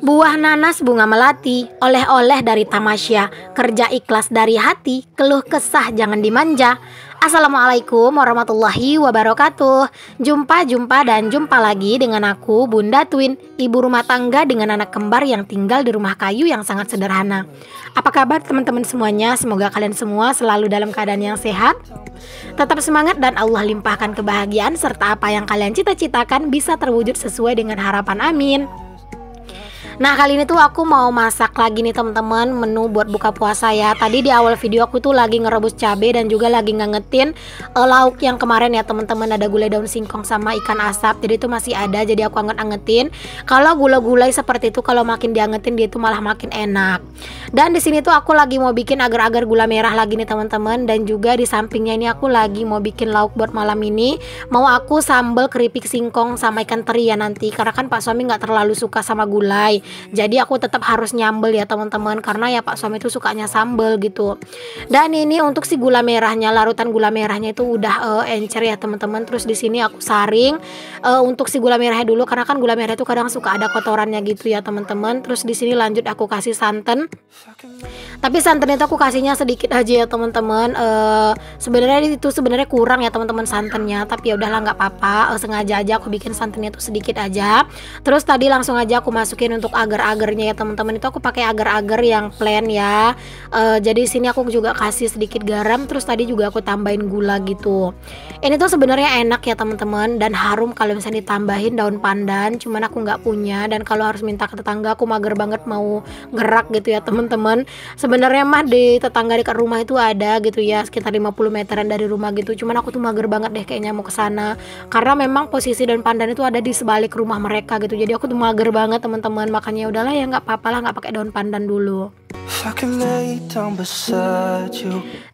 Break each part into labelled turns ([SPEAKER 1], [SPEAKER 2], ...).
[SPEAKER 1] Buah nanas bunga melati, oleh-oleh dari tamasya, kerja ikhlas dari hati, keluh kesah jangan dimanja. Assalamualaikum warahmatullahi wabarakatuh. Jumpa dan jumpa lagi dengan aku Bunda Twin, ibu rumah tangga dengan anak kembar yang tinggal di rumah kayu yang sangat sederhana. Apa kabar teman-teman semuanya? Semoga kalian semua selalu dalam keadaan yang sehat, tetap semangat, dan Allah limpahkan kebahagiaan serta apa yang kalian cita-citakan bisa terwujud sesuai dengan harapan, amin. Nah, kali ini tuh aku mau masak lagi nih teman-teman, menu buat buka puasa ya. Tadi di awal video aku tuh lagi ngerebus cabai dan juga lagi ngangetin lauk yang kemarin ya teman-teman, ada gulai daun singkong sama ikan asap. Jadi itu masih ada, jadi aku anget-angetin. Kalau gulai-gulai seperti itu kalau makin diangetin dia itu malah makin enak. Dan di sini tuh aku lagi mau bikin agar-agar gula merah lagi nih teman-teman, dan juga di sampingnya ini aku lagi mau bikin lauk buat malam ini. Mau aku sambal keripik singkong sama ikan teri ya nanti, karena kan Pak suami nggak terlalu suka sama gulai. Jadi aku tetap harus nyambel ya teman-teman, karena ya Pak suami itu sukanya sambel gitu. Dan ini untuk si gula merahnya, larutan gula merahnya itu udah encer ya teman-teman. Terus di sini aku saring untuk si gula merahnya dulu, karena kan gula merah itu kadang suka ada kotorannya gitu ya teman-teman. Terus di sini lanjut aku kasih santan. Tapi santan itu aku kasihnya sedikit aja ya teman-teman. Sebenarnya kurang ya teman-teman santannya, tapi ya udahlah nggak apa-apa. Sengaja aja aku bikin santannya itu sedikit aja. Terus tadi langsung aja aku masukin untuk agar-agarnya ya teman-teman. Itu aku pakai agar-agar yang plain ya. Jadi sini aku juga kasih sedikit garam. Terus tadi juga aku tambahin gula gitu. Ini tuh sebenarnya enak ya teman-teman, dan harum kalau misalnya ditambahin daun pandan. Cuman aku nggak punya, dan kalau harus minta ke tetangga aku mager banget mau gerak gitu ya teman-teman. Sebenarnya mah di tetangga dekat rumah itu ada gitu ya, sekitar 50 meteran dari rumah gitu. Cuman aku tuh mager banget deh kayaknya mau ke sana, karena memang posisi daun pandan itu ada di sebalik rumah mereka gitu. Jadi aku tuh mager banget teman-teman. Makanya udahlah ya nggak apa-apa lah, nggak pakai daun pandan dulu.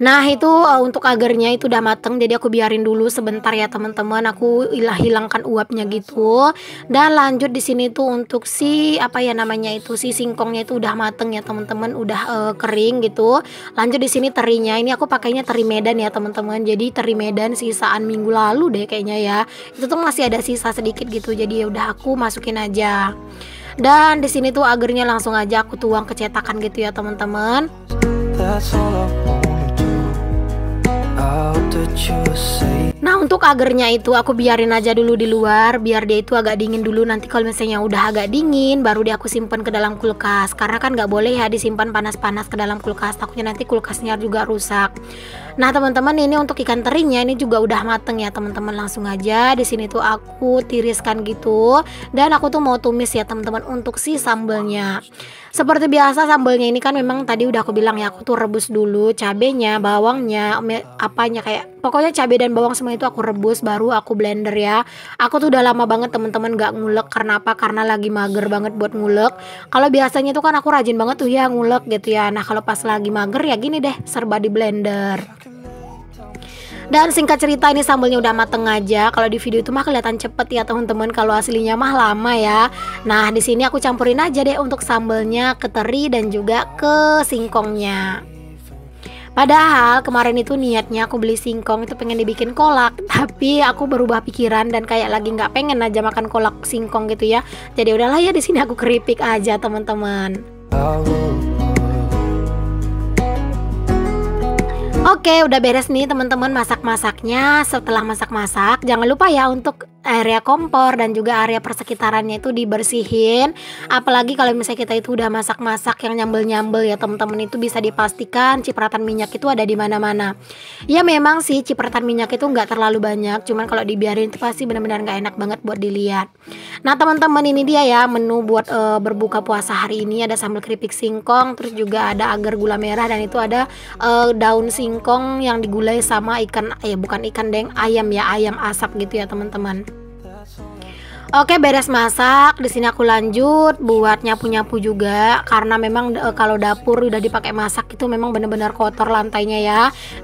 [SPEAKER 1] Nah itu untuk agarnya itu udah mateng, jadi aku biarin dulu sebentar ya teman-teman. Aku hilangkan uapnya gitu. Dan lanjut di sini tuh untuk si apa ya namanya itu, si singkongnya itu udah mateng ya teman-teman, udah kering gitu. Lanjut di sini terinya, ini aku pakainya teri Medan ya teman-teman. Jadi teri Medan sisaan minggu lalu deh kayaknya ya. Itu tuh masih ada sisa sedikit gitu. Jadi ya udah aku masukin aja. Dan di sini tuh agarnya langsung aja aku tuang ke cetakan gitu ya teman-teman. Nah untuk agarnya itu aku biarin aja dulu di luar, biar dia itu agak dingin dulu. Nanti kalau misalnya udah agak dingin baru dia aku simpan ke dalam kulkas, karena kan nggak boleh ya disimpan panas-panas ke dalam kulkas, takutnya nanti kulkasnya juga rusak. Nah teman-teman, ini untuk ikan terinya ini juga udah mateng ya teman-teman. Langsung aja di sini tuh aku tiriskan gitu, dan aku tuh mau tumis ya teman-teman untuk si sambelnya. Seperti biasa sambelnya ini kan memang tadi udah aku bilang ya, aku tuh rebus dulu cabenya, bawangnya, apanya kayak pokoknya cabai dan bawang semua itu aku rebus baru aku blender ya. Aku tuh udah lama banget teman-teman gak ngulek, karena apa? Karena lagi mager banget buat ngulek. Kalau biasanya tuh kan aku rajin banget tuh ya ngulek gitu ya. Nah kalau pas lagi mager ya gini deh, serba di blender. Dan singkat cerita ini sambelnya udah mateng aja. Kalau di video itu mah kelihatan cepet ya teman-teman, kalau aslinya mah lama ya. Nah di sini aku campurin aja deh untuk sambelnya ke teri dan juga ke singkongnya. Padahal kemarin itu niatnya aku beli singkong itu pengen dibikin kolak, tapi aku berubah pikiran dan kayak lagi nggak pengen aja makan kolak singkong gitu ya. Jadi udahlah ya, di sini aku keripik aja teman-teman. Oke, udah beres nih teman-teman masak-masaknya. Setelah masak-masak, jangan lupa ya untuk area kompor dan juga area persekitarannya itu dibersihin. Apalagi kalau misalnya kita itu udah masak-masak yang nyambel-nyambel ya teman-teman, itu bisa dipastikan cipratan minyak itu ada di mana-mana. Ya memang sih cipratan minyak itu nggak terlalu banyak, cuman kalau dibiarin itu pasti benar-benar nggak enak banget buat dilihat. Nah teman-teman, ini dia ya menu buat berbuka puasa hari ini. Ada sambal keripik singkong, terus juga ada agar gula merah, dan itu ada daun singkong yang digulai sama ikan, bukan ikan deng, ayam ya, ayam asap gitu ya teman-teman. Oke, beres masak, di sini aku lanjut buat nyapu-nyapu juga, karena memang kalau dapur udah dipakai masak itu memang benar-benar kotor lantainya ya,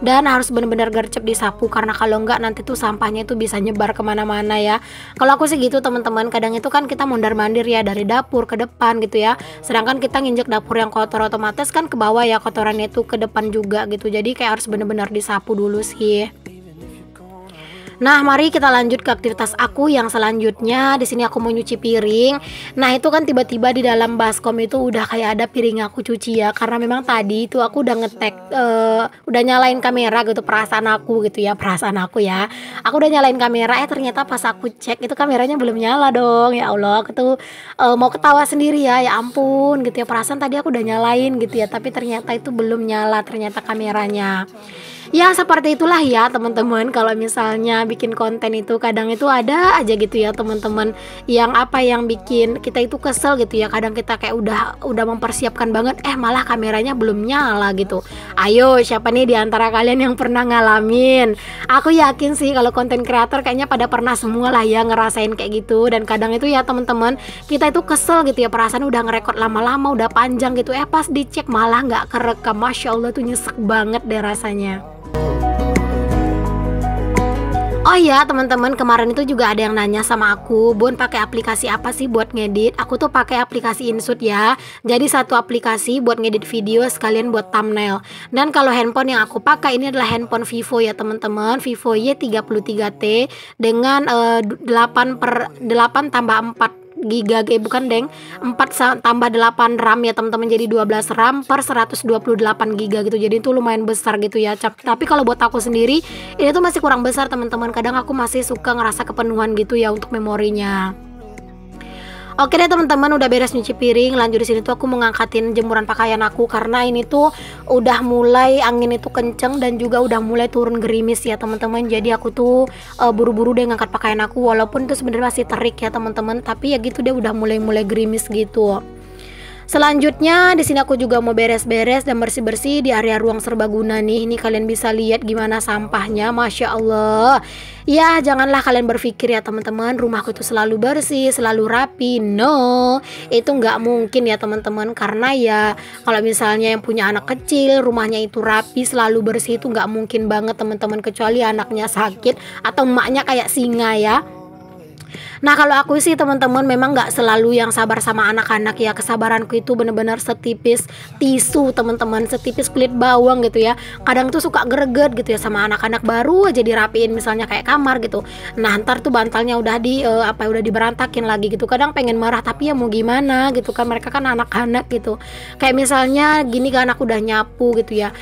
[SPEAKER 1] dan harus benar-benar gercep disapu, karena kalau enggak nanti tuh sampahnya itu bisa nyebar kemana-mana ya. Kalau aku sih gitu teman-teman, kadang itu kan kita mondar-mandir ya dari dapur ke depan gitu ya, sedangkan kita nginjek dapur yang kotor otomatis kan ke bawah ya kotorannya itu ke depan juga gitu, jadi kayak harus benar-benar disapu dulu sih. Nah, mari kita lanjut ke aktivitas aku yang selanjutnya. Di sini aku mau nyuci piring. Nah, itu kan tiba-tiba di dalam baskom itu udah kayak ada piring aku cuci ya. Karena memang tadi itu aku udah ngetek, udah nyalain kamera gitu, perasaan aku gitu ya, perasaan aku ya. Aku udah nyalain kamera, ternyata pas aku cek itu kameranya belum nyala dong. Ya Allah, aku tuh mau ketawa sendiri ya. Ya ampun gitu ya, perasaan tadi aku udah nyalain gitu ya, tapi ternyata itu belum nyala ternyata kameranya. Ya seperti itulah ya teman-teman, kalau misalnya bikin konten itu kadang itu ada aja gitu ya teman-teman, yang apa yang bikin kita itu kesel gitu ya. Kadang kita kayak udah mempersiapkan banget, malah kameranya belum nyala gitu. Ayo, siapa nih di antara kalian yang pernah ngalamin? Aku yakin sih kalau konten kreator kayaknya pada pernah semua lah ya ngerasain kayak gitu. Dan kadang itu ya teman-teman, kita itu kesel gitu ya, perasaan udah ngerekord lama-lama, udah panjang gitu, pas dicek malah nggak kerekam. Masya Allah tuh nyesek banget deh rasanya. Oh ya teman-teman, kemarin itu juga ada yang nanya sama aku, Bun pakai aplikasi apa sih buat ngedit? Aku tuh pakai aplikasi InShoot ya. Jadi satu aplikasi buat ngedit video sekalian buat thumbnail. Dan kalau handphone yang aku pakai ini adalah handphone Vivo ya teman-teman, Vivo Y33T dengan 8/8 tambah 4 giga, bukan deng, 4 tambah 8 RAM ya teman-teman, jadi 12 RAM per 128 giga gitu. Jadi itu lumayan besar gitu ya. Tapi kalau buat aku sendiri ini tuh masih kurang besar teman-teman. Kadang aku masih suka ngerasa kepenuhan gitu ya untuk memorinya. Oke deh teman-teman, udah beres nyuci piring. Lanjut di sini tuh aku mau ngangkatin jemuran pakaian aku karena ini tuh udah mulai angin itu kenceng dan juga udah mulai turun gerimis ya teman-teman. Jadi aku tuh buru-buru deh ngangkat pakaian aku, walaupun itu sebenarnya masih terik ya teman-teman, tapi ya gitu dia udah mulai gerimis gitu. Selanjutnya di sini aku juga mau beres-beres dan bersih-bersih di area ruang serbaguna nih. Ini kalian bisa lihat gimana sampahnya, Masya Allah. Ya janganlah kalian berpikir ya teman-teman, rumahku itu selalu bersih, selalu rapi. No, itu nggak mungkin ya teman-teman. Karena ya kalau misalnya yang punya anak kecil, rumahnya itu rapi, selalu bersih, itu nggak mungkin banget teman-teman. Kecuali anaknya sakit atau emaknya kayak singa ya. Nah kalau aku sih teman-teman memang nggak selalu yang sabar sama anak-anak ya. Kesabaranku itu bener-bener setipis tisu teman-teman, setipis kulit bawang gitu ya. Kadang tuh suka greget gitu ya sama anak-anak, baru aja dirapiin misalnya kayak kamar gitu. Nah ntar tuh bantalnya udah udah diberantakin lagi gitu. Kadang pengen marah tapi ya mau gimana gitu kan, mereka kan anak-anak gitu. Kayak misalnya gini kan, aku udah nyapu gitu ya,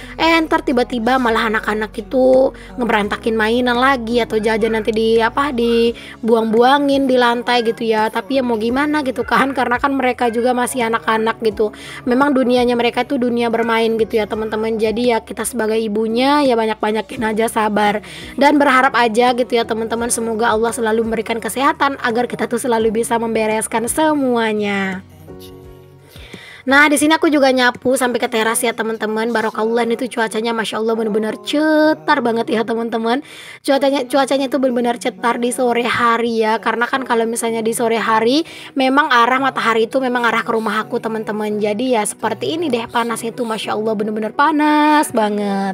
[SPEAKER 1] ntar tiba-tiba malah anak-anak itu ngeberantakin mainan lagi atau jajan nanti dibuang-buangin di lantai gitu ya. Tapi ya mau gimana gitu kan, karena kan mereka juga masih anak-anak gitu. Memang dunianya mereka itu dunia bermain gitu ya teman-teman. Jadi ya kita sebagai ibunya ya banyak-banyakin aja sabar dan berharap aja gitu ya teman-teman, semoga Allah selalu memberikan kesehatan agar kita tuh selalu bisa membereskan semuanya. Nah di sini aku juga nyapu sampai ke teras ya teman-teman. Barokallah, itu cuacanya Masya Allah benar-benar cetar banget ya teman-teman. Cuacanya itu benar-benar cetar di sore hari ya. Karena kan kalau misalnya di sore hari memang arah matahari itu memang arah ke rumah aku teman-teman. Jadi ya seperti ini deh, panas itu Masya Allah benar-benar panas banget.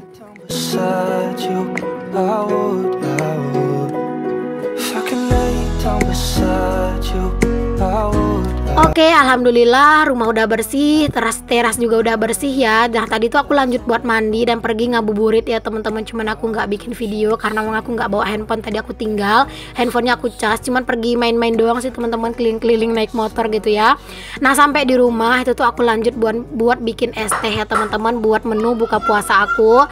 [SPEAKER 1] Oke, alhamdulillah rumah udah bersih, teras juga udah bersih ya. Dan tadi tuh aku lanjut buat mandi dan pergi ngabuburit ya teman-teman. Cuman aku nggak bikin video karena aku nggak bawa handphone. Tadi aku tinggal, handphonenya aku cas. Cuman pergi main-main doang sih teman-teman, keliling-keliling naik motor gitu ya. Nah sampai di rumah itu tuh aku lanjut buat bikin es teh ya teman-teman, buat menu buka puasa aku.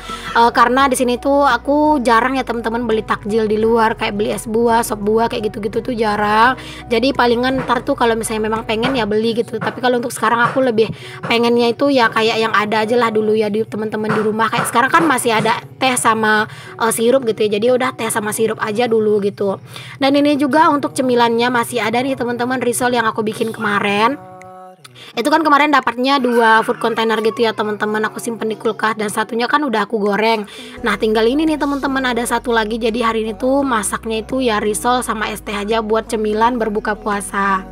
[SPEAKER 1] Karena di sini tuh aku jarang ya teman-teman beli takjil di luar, kayak beli es buah, sop buah kayak gitu-gitu tuh jarang. Jadi palingan ntar tuh kalau misalnya memang pengen ya beli gitu. Tapi kalau untuk sekarang aku lebih pengennya itu ya kayak yang ada aja lah dulu ya di teman-teman di rumah. Kayak sekarang kan masih ada teh sama sirup gitu ya. Jadi udah teh sama sirup aja dulu gitu. Dan ini juga untuk cemilannya masih ada nih teman-teman, risol yang aku bikin kemarin. Itu kan kemarin dapatnya 2 food container gitu ya teman-teman, aku simpen di kulkas dan satunya kan udah aku goreng. Nah tinggal ini nih teman-teman, ada satu lagi. Jadi hari ini tuh masaknya itu ya risol sama es teh aja buat cemilan berbuka puasa.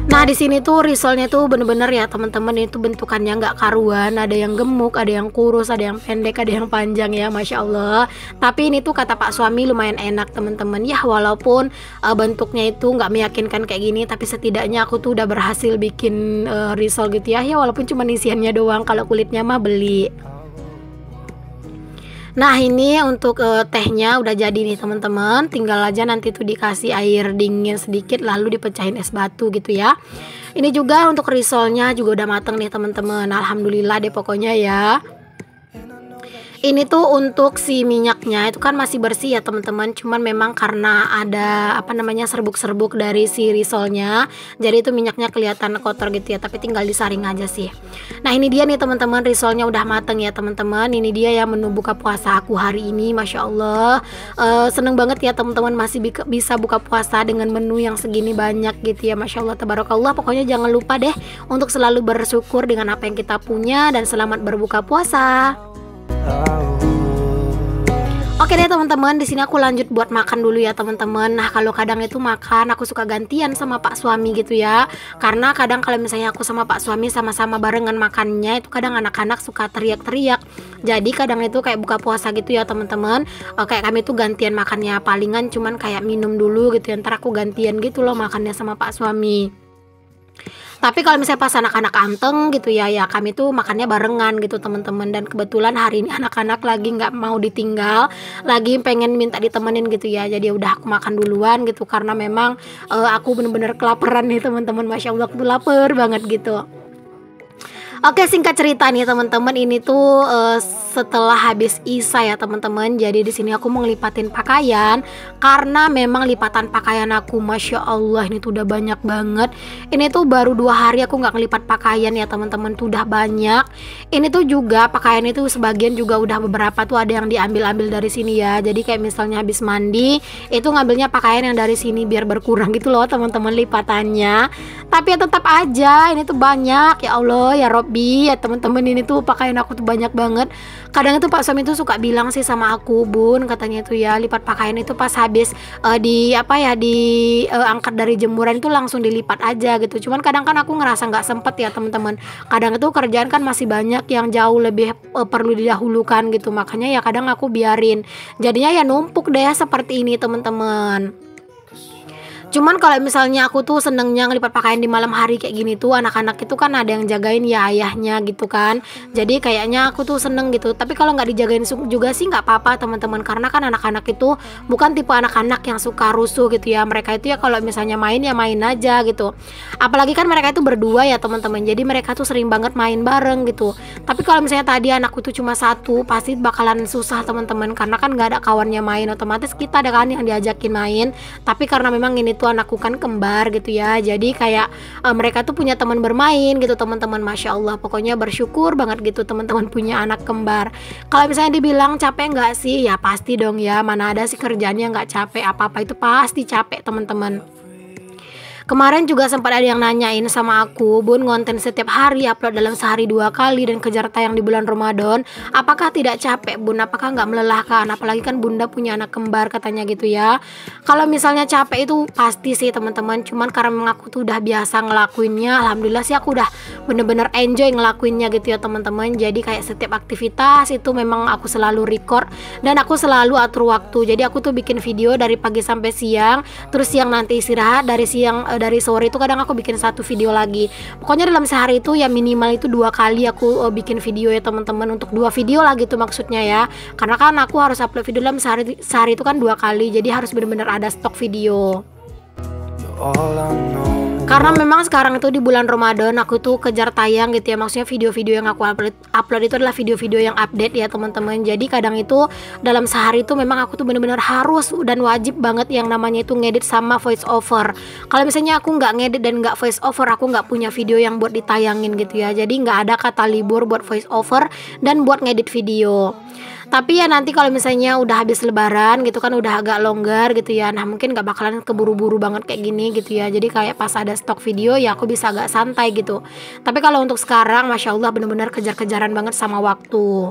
[SPEAKER 1] Nah di sini tuh risolnya tuh bener-bener ya teman-teman, itu bentukannya nggak karuan. Ada yang gemuk, ada yang kurus, ada yang pendek, ada yang panjang ya, Masya Allah. Tapi ini tuh kata Pak suami lumayan enak teman-teman. Ya walaupun bentuknya itu nggak meyakinkan kayak gini, tapi setidaknya aku tuh udah berhasil bikin risol gitu ya. Ya walaupun cuma isiannya doang, kalau kulitnya mah beli. Nah ini untuk tehnya udah jadi nih teman-teman, tinggal aja nanti tuh dikasih air dingin sedikit lalu dipecahin es batu gitu ya. Ini juga untuk risolnya juga udah mateng nih teman-teman, alhamdulillah deh pokoknya ya. Ini tuh untuk si minyaknya itu kan masih bersih ya teman-teman, cuman memang karena ada apa namanya serbuk-serbuk dari si risolnya, jadi itu minyaknya kelihatan kotor gitu ya, tapi tinggal disaring aja sih. Nah ini dia nih teman-teman, risolnya udah mateng ya teman-teman. Ini dia ya menu buka puasa aku hari ini, masya Allah. Seneng banget ya teman-teman masih bisa buka puasa dengan menu yang segini banyak gitu ya, masya Allah tabarakallah. Pokoknya jangan lupa deh untuk selalu bersyukur dengan apa yang kita punya dan selamat berbuka puasa. Oke deh teman-teman, di sini aku lanjut buat makan dulu ya teman-teman. Nah kalau kadang itu makan aku suka gantian sama Pak suami gitu ya. Karena kadang kalau misalnya aku sama Pak suami sama-sama barengan makannya itu kadang anak-anak suka teriak-teriak. Jadi kadang itu kayak buka puasa gitu ya teman-teman. Kayak kami tuh gantian makannya, palingan cuman kayak minum dulu gitu ya. Ntar aku gantian gitu loh makannya sama Pak suami. Tapi kalau misalnya pas anak-anak anteng gitu ya, ya kami tuh makannya barengan gitu teman-teman. Dan kebetulan hari ini anak-anak lagi nggak mau ditinggal, lagi pengen minta ditemenin gitu ya. Jadi udah aku makan duluan gitu karena memang aku bener-bener kelaparan nih teman-teman. Masya Allah aku tuh lapar banget gitu. Oke, singkat cerita nih teman-teman, ini tuh setelah habis Isya ya teman-teman. Jadi di sini aku mau ngelipatin pakaian karena memang lipatan pakaian aku masya Allah ini tuh udah banyak banget. Ini tuh baru 2 hari aku nggak ngelipat pakaian ya teman-teman, tuh udah banyak. Ini tuh juga pakaian itu sebagian juga udah beberapa tuh ada yang diambil-ambil dari sini ya. Jadi kayak misalnya habis mandi itu ngambilnya pakaian yang dari sini biar berkurang gitu loh teman-teman lipatannya. Tapi ya tetap aja ini tuh banyak, ya Allah ya Robbi ya teman-teman, ini tuh pakaian aku tuh banyak banget. Kadang itu Pak suami tuh suka bilang sih sama aku, Bun katanya itu ya lipat pakaian itu pas habis diangkat dari jemuran itu langsung dilipat aja gitu. Cuman kadang kan aku ngerasa nggak sempet ya teman-teman. Kadang itu kerjaan kan masih banyak yang jauh lebih perlu didahulukan gitu. Makanya ya kadang aku biarin. Jadinya ya numpuk deh seperti ini teman-teman. Cuman kalau misalnya aku tuh senengnya ngelipat pakaian di malam hari kayak gini tuh, anak-anak itu kan ada yang jagain ya ayahnya gitu kan. Jadi kayaknya aku tuh seneng gitu. Tapi kalau nggak dijagain juga sih nggak apa-apa teman-teman, karena kan anak-anak itu bukan tipe anak-anak yang suka rusuh gitu ya. Mereka itu ya kalau misalnya main ya main aja gitu. Apalagi kan mereka itu berdua ya teman-teman. Jadi mereka tuh sering banget main bareng gitu. Tapi kalau misalnya tadi anakku tuh cuma satu, pasti bakalan susah teman-teman, karena kan nggak ada kawannya main. Otomatis kita ada kan yang diajakin main. Tapi karena memang ini tuh anakku kan kembar gitu ya, jadi kayak mereka tuh punya teman bermain gitu teman-teman. Masya Allah pokoknya bersyukur banget gitu teman-teman punya anak kembar. Kalau misalnya dibilang capek nggak sih, ya pasti dong ya, mana ada sih kerjaannya nggak capek, apa-apa itu pasti capek teman-teman. Kemarin juga sempat ada yang nanyain sama aku, Bun konten setiap hari upload dalam sehari 2 kali dan kejar tayang di bulan Ramadan, apakah tidak capek Bun? Apakah nggak melelahkan? Apalagi kan Bunda punya anak kembar katanya gitu ya. Kalau misalnya capek itu pasti sih teman-teman, cuman karena memang aku tuh udah biasa ngelakuinnya, alhamdulillah sih aku udah bener-bener enjoy ngelakuinnya gitu ya teman-teman. Jadi kayak setiap aktivitas itu memang aku selalu record dan aku selalu atur waktu. Jadi aku tuh bikin video dari pagi sampai siang, terus siang nanti istirahat, dari sore itu kadang aku bikin 1 video lagi. Pokoknya dalam sehari itu ya minimal itu 2 kali aku bikin video ya teman-teman. Untuk 2 video lagi tuh maksudnya ya, karena kan aku harus upload video dalam sehari itu kan 2 kali, jadi harus benar-benar ada stok video. Karena memang sekarang itu di bulan Ramadan aku tuh kejar tayang gitu ya. Maksudnya video-video yang aku upload itu adalah video-video yang update ya teman-teman. Jadi kadang itu dalam sehari itu memang aku tuh benar-benar harus dan wajib banget yang namanya itu ngedit sama voice over. Kalau misalnya aku nggak ngedit dan nggak voice over, aku nggak punya video yang buat ditayangin gitu ya. Jadi nggak ada kata libur buat voice over dan buat ngedit video. Tapi ya nanti kalau misalnya udah habis lebaran gitu kan, udah agak longgar gitu ya, nah mungkin gak bakalan keburu-buru banget kayak gini gitu ya. Jadi kayak pas ada stok video ya aku bisa agak santai gitu. Tapi kalau untuk sekarang Masya Allah bener-bener kejar-kejaran banget sama waktu.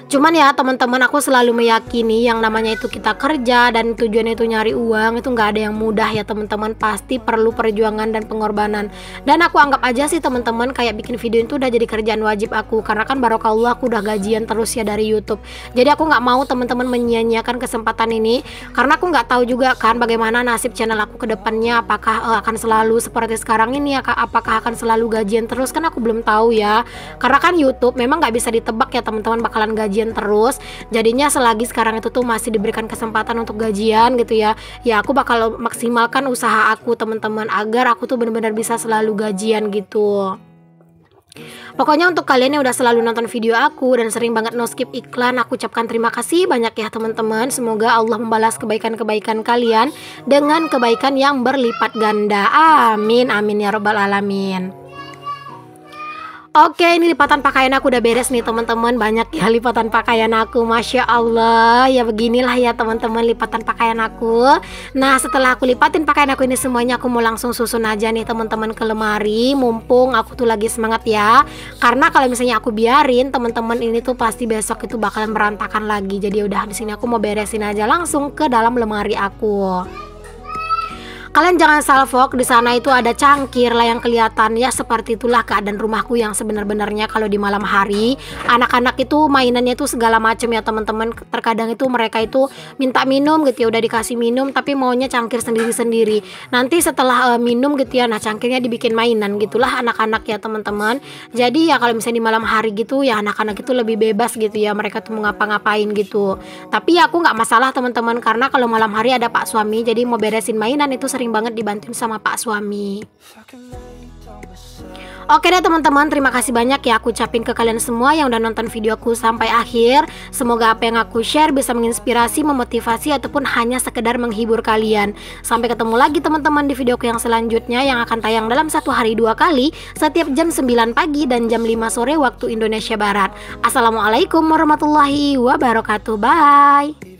[SPEAKER 1] Cuman ya teman-teman, aku selalu meyakini yang namanya itu kita kerja dan tujuannya itu nyari uang, itu nggak ada yang mudah ya teman-teman. Pasti perlu perjuangan dan pengorbanan. Dan aku anggap aja sih teman-teman, kayak bikin video itu udah jadi kerjaan wajib aku, karena kan barokallah aku udah gajian terus ya dari YouTube. Jadi aku nggak mau teman-teman menyia-nyiakan kesempatan ini, karena aku nggak tahu juga kan bagaimana nasib channel aku ke depannya. Apakah akan selalu seperti sekarang ini ya, apakah akan selalu gajian terus, kan aku belum tahu ya. Karena kan YouTube memang nggak bisa ditebak ya teman-teman bakalan gajian gajian terus. Jadinya selagi sekarang itu tuh masih diberikan kesempatan untuk gajian gitu ya, ya aku bakal maksimalkan usaha aku teman-teman agar aku tuh benar-benar bisa selalu gajian gitu. Pokoknya untuk kalian yang udah selalu nonton video aku dan sering banget no skip iklan, aku ucapkan terima kasih banyak ya teman-teman. Semoga Allah membalas kebaikan-kebaikan kalian dengan kebaikan yang berlipat ganda. Amin, amin ya robbal alamin. Oke, ini lipatan pakaian aku udah beres nih teman-teman. Banyak ya lipatan pakaian aku, Masya Allah. Ya beginilah ya teman-teman lipatan pakaian aku. Nah setelah aku lipatin pakaian aku ini semuanya, aku mau langsung susun aja nih teman-teman ke lemari. Mumpung aku tuh lagi semangat ya. Karena kalau misalnya aku biarin teman-teman ini tuh pasti besok itu bakalan berantakan lagi. Jadi udah di sini aku mau beresin aja langsung ke dalam lemari aku. Kalian jangan salfok, di sana itu ada cangkir lah yang kelihatan ya. Seperti itulah keadaan rumahku yang sebenar-benarnya kalau di malam hari. Anak-anak itu mainannya itu segala macam ya teman-teman. Terkadang itu mereka itu minta minum gitu ya, udah dikasih minum tapi maunya cangkir sendiri-sendiri. Nanti setelah minum gitu ya, nah cangkirnya dibikin mainan gitulah anak-anak ya teman-teman. Jadi ya kalau misalnya di malam hari gitu ya anak-anak itu lebih bebas gitu ya, mereka tuh mau ngapa-ngapain gitu. Tapi ya aku nggak masalah teman-teman, karena kalau malam hari ada pak suami, jadi mau beresin mainan itu sering banget dibantuin sama pak suami. Oke deh teman-teman, terima kasih banyak ya aku ucapin ke kalian semua yang udah nonton videoku sampai akhir. Semoga apa yang aku share bisa menginspirasi, memotivasi, ataupun hanya sekedar menghibur kalian. Sampai ketemu lagi teman-teman di videoku yang selanjutnya yang akan tayang dalam satu hari 2 kali, setiap jam 9 pagi dan jam 5 sore waktu Indonesia Barat. Assalamualaikum warahmatullahi wabarakatuh. Bye.